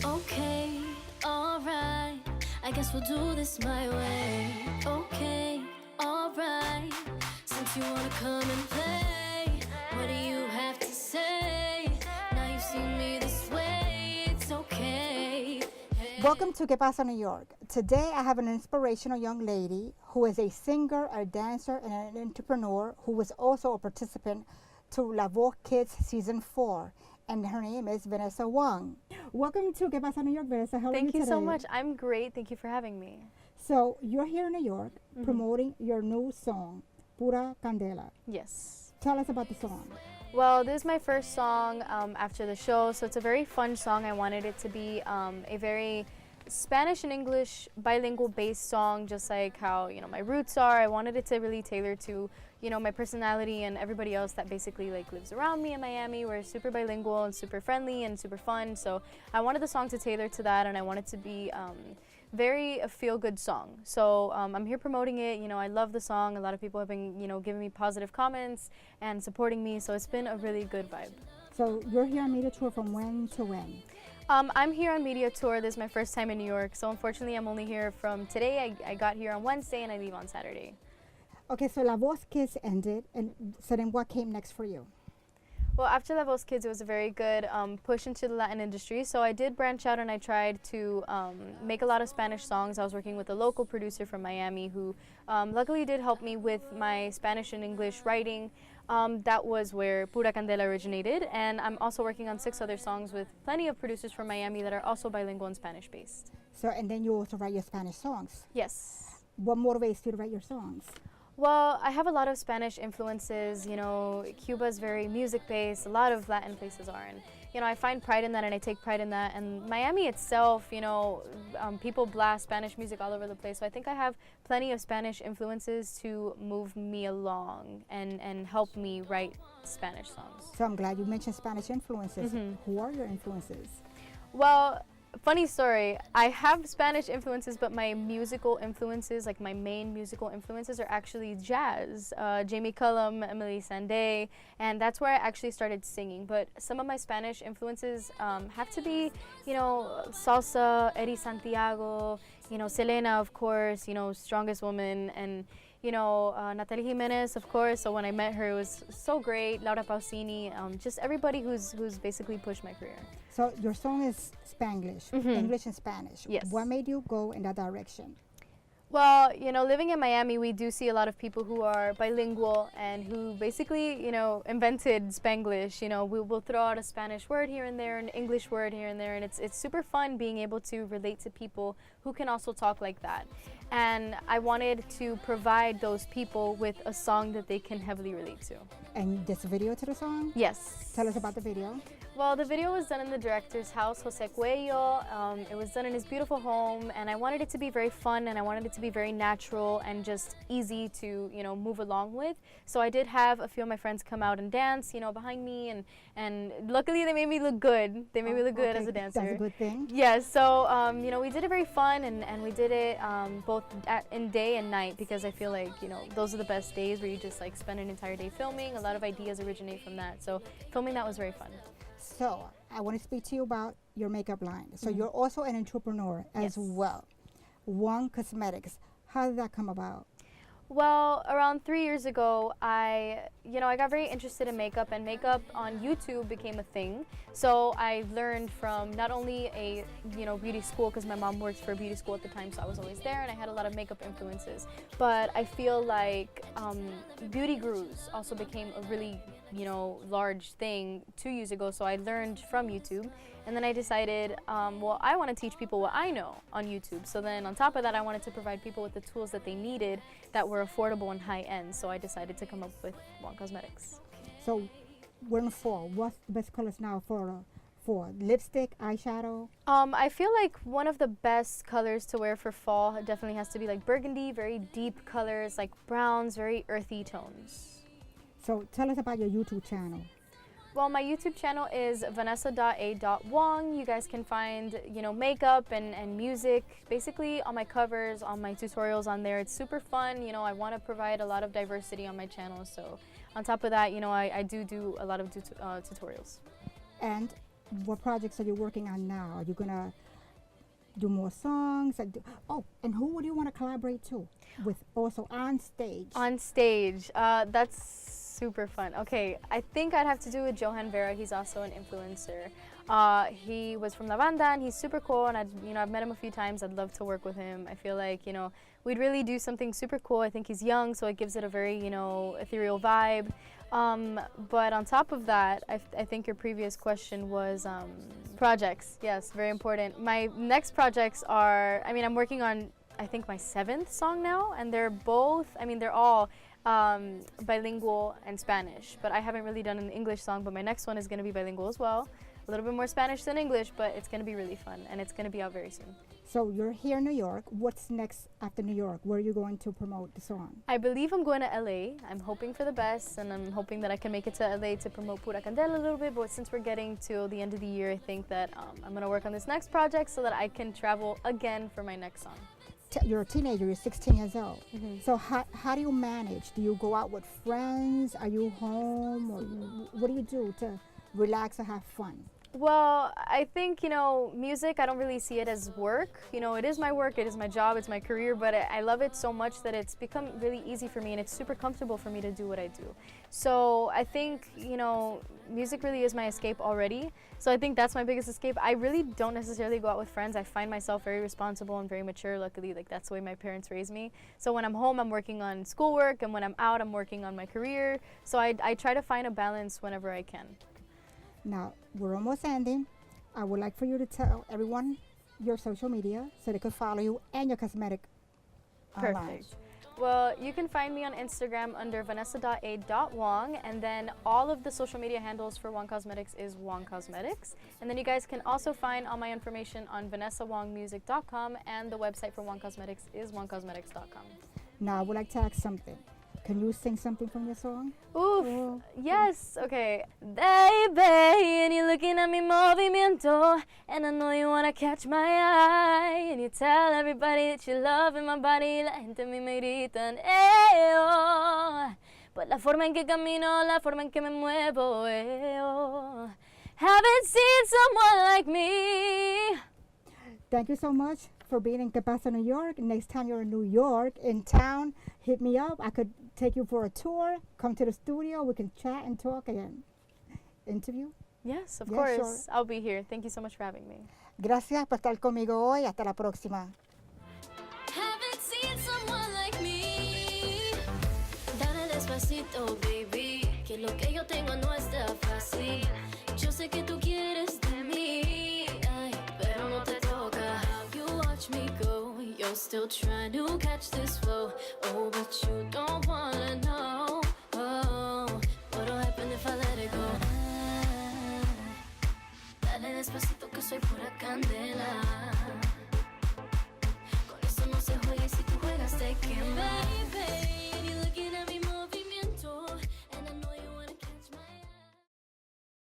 Okay, alright. I guess we'll do this my way. Okay, alright. Since you wanna come and play, what do you have to say? Now you see me this way, it's okay. Hey. Welcome to Que Pasa New York. Today I have an inspirational young lady who is a singer, a dancer, and an entrepreneur who was also a participant to Voz Kids Season 4. And her name is Vanessa Wong. Welcome to Que Pasa New York, Vanessa. How are you today? Thank you so much. I'm great. Thank you for having me. So you're here in New York promoting your new song, Pura Candela. Yes. Tell us about the song. Well, this is my first song after the show, so it's a very fun song. I wanted it to be a very Spanish and English bilingual based song, just like how, you know, my roots are. I wanted it to really tailor to, you know, my personality and everybody else that basically like lives around me in Miami. We're super bilingual and super friendly and super fun. So I wanted the song to tailor to that, and I wanted to be very a feel-good song. So I'm here promoting it. You know, I love the song. A lot of people have been, you know, giving me positive comments and supporting me. So it's been a really good vibe. So you're here on media tour from when to when? I'm here on media tour. This is my first time in New York. So unfortunately, I'm only here from today. I got here on Wednesday and I leave on Saturday. Okay, so La Voz Kids ended, and so then what came next for you? Well, after La Voz Kids, it was a very good push into the Latin industry. So I did branch out and I tried to make a lot of Spanish songs. I was working with a local producer from Miami who luckily did help me with my Spanish and English writing. That was where Pura Candela originated. And I'm also working on 6 other songs with plenty of producers from Miami that are also bilingual and Spanish based. So, and then you also write your Spanish songs. Yes. What motivates you to write your songs? Well, I have a lot of Spanish influences. You know, Cuba's very music-based. A lot of Latin places are, and you know, I find pride in that, and I take pride in that. And Miami itself, you know, people blast Spanish music all over the place. So I think I have plenty of Spanish influences to move me along and help me write Spanish songs. So I'm glad you mentioned Spanish influences. Who are your influences? Well, funny story, I have Spanish influences, but my musical influences, like my main musical influences, are actually jazz. Jamie Cullum, Emily Sandé, and that's where I actually started singing. But some of my Spanish influences have to be, you know, salsa, Eddie Santiago, you know, Selena, of course, you know, Strongest Woman, and you know, Natalie Jimenez, of course. So when I met her, it was so great. Laura Pausini, just everybody who's basically pushed my career. So your song is Spanglish, English and Spanish. Yes. What made you go in that direction? Well, you know, living in Miami, we do see a lot of people who are bilingual and who basically, you know, invented Spanglish. You know, we will throw out a Spanish word here and there, an English word here and there, and it's super fun being able to relate to people who can also talk like that. And I wanted to provide those people with a song that they can heavily relate to. And this video to the song? Yes. Tell us about the video. Well, the video was done in the director's house, Jose Cuello. It was done in his beautiful home, and I wanted it to be very fun, and I wanted it to be very natural and just easy to, you know, move along with. So I did have a few of my friends come out and dance, you know, behind me, and luckily they made me look good. They made me look good as a dancer. That's a good thing. Yes, so, you know, we did it very fun, and we did it both in day and night, because I feel like, you know, those are the best days where you just like spend an entire day filming. A lot of ideas originate from that. So filming that was very fun. So I want to speak to you about your makeup line. So you're also an entrepreneur as well. Wong Cosmetics. How did that come about? Well, around 3 years ago, I got very interested in makeup, and makeup on YouTube became a thing. So I learned from not only a, you know, beauty school, because my mom worked for a beauty school at the time, so I was always there, and I had a lot of makeup influences. But I feel like beauty gurus also became a really, you know, large thing 2 years ago. So I learned from YouTube, and then I decided, well, I want to teach people what I know on YouTube. So then on top of that, I wanted to provide people with the tools that they needed that were affordable and high end. So I decided to come up with Wong Cosmetics. So we're in fall. What's the best colors now for lipstick, eyeshadow? I feel like one of the best colors to wear for fall definitely has to be like burgundy, very deep colors, like browns, very earthy tones. So tell us about your YouTube channel. Well, my YouTube channel is vanessa.a.wong. You guys can find, you know, makeup and music, basically on my covers, on my tutorials on there. It's super fun. You know, I want to provide a lot of diversity on my channel. So on top of that, you know, I do a lot of tutorials. And what projects are you working on now? Are you gonna do more songs? And who would you want to collaborate with also on stage? On stage, that's super fun. Okay, I think I'd have to do with Johan Vera. He's also an influencer. He was from La Banda and he's super cool, and I've met him a few times. I'd love to work with him. I feel like, we'd really do something super cool. I think he's young, so it gives it a very, ethereal vibe. But on top of that, I think your previous question was projects. Yes, very important. My next projects are, I'm working on, I think, my 7th song now, and they're all bilingual and Spanish. But I haven't really done an English song, but my next one is going to be bilingual as well. A little bit more Spanish than English, but it's going to be really fun, and it's going to be out very soon. So you're here in New York. What's next after New York? Where are you going to promote the song? I believe I'm going to LA. I'm hoping for the best, and I'm hoping that I can make it to LA to promote Pura Candela a little bit. But since we're getting to the end of the year, I think that I'm going to work on this next project so that I can travel again for my next song. You're a teenager. You're 16 years old. Mm-hmm. So how do you manage? Do you go out with friends? Are you home? Or what do you do to relax or have fun? Well, I think, music, I don't really see it as work. It is my work, it is my job, it's my career, but I love it so much that it's become really easy for me, and it's super comfortable for me to do what I do. So I think, music really is my escape already. So I think that's my biggest escape. I really don't necessarily go out with friends. I find myself very responsible and very mature. Luckily, that's the way my parents raised me. So when I'm home, I'm working on schoolwork, and when I'm out, I'm working on my career. So I try to find a balance whenever I can. Now, we're almost ending. I would like for you to tell everyone your social media so they could follow you and your cosmetic online. Perfect. Well, you can find me on Instagram under vanessa.a.wong, and then all of the social media handles for Wong Cosmetics is Wong Cosmetics. And then you guys can also find all my information on vanessawongmusic.com, and the website for Wong Cosmetics is wongcosmetics.com. Now, I would like to ask something. Can you sing something from your song? Oof, yes, okay. Baby, and you're looking at mi movimiento, and I know you wanna catch my eye, and you tell everybody that you're loving my body, la gente a mí me gritan, oh. But la forma en que camino, la forma en que me muevo, oh. Haven't seen someone like me. Thank you so much for being in Capasa, New York. Next time you're in New York, in town, hit me up. I could take you for a tour, come to the studio, we can chat and talk and interview. Yes, of Yeah, course. sure. I'll be here. Thank you so much for having me. Gracias por estar conmigo hoy. Hasta la próxima. Haven't seen someone like me. Dale despacito, baby, que lo que yo tengo no está fácil. Yo sé que tú quieres de mí, ay, pero no te toca. You watch me go, you're still trying to catch this flow. Oh, but you don't wanna know. Oh, what'll happen if I let it go? Dale despacito que soy pura candela.